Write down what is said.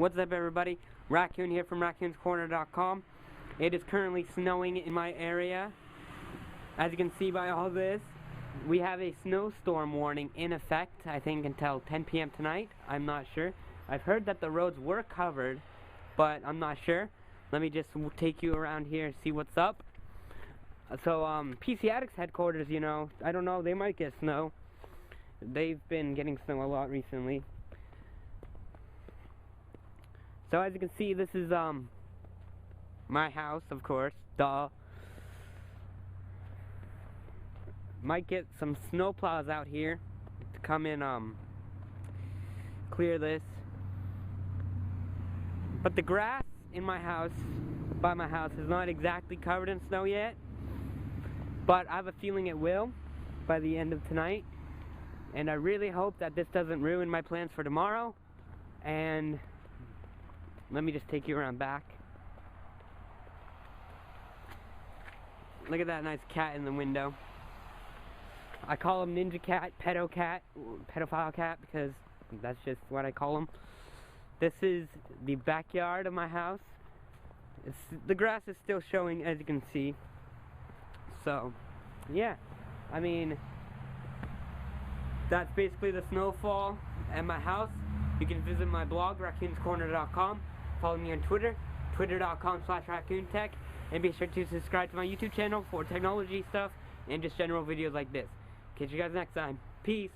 What's up, everybody? Raccoon here from raccoonscorner.com. It is currently snowing in my area. As you can see by all this, we have a snowstorm warning in effect, I think until 10 p.m. tonight. I'm not sure. I've heard that the roads were covered, but I'm not sure. Let me just take you around here and see what's up. So, PC Addicts headquarters, you know, I don't know, they might get snow. They've been getting snow a lot recently. So as you can see, this is my house, of course, duh. Might get some snow plows out here to come in clear this. But the grass in my house, by my house, is not exactly covered in snow yet. But I have a feeling it will by the end of tonight. And I really hope that this doesn't ruin my plans for tomorrow. And let me just take you around back. Look at that nice cat in the window. I call him Ninja Cat, Pedophile Cat, because that's just what I call him. This is the backyard of my house. The grass is still showing, as you can see. So, yeah. I mean, that's basically the snowfall at my house. You can visit my blog, raccoonscorner.com. Follow me on Twitter, twitter.com/raccoontech. And be sure to subscribe to my YouTube channel for technology stuff and just general videos like this. Catch you guys next time. Peace.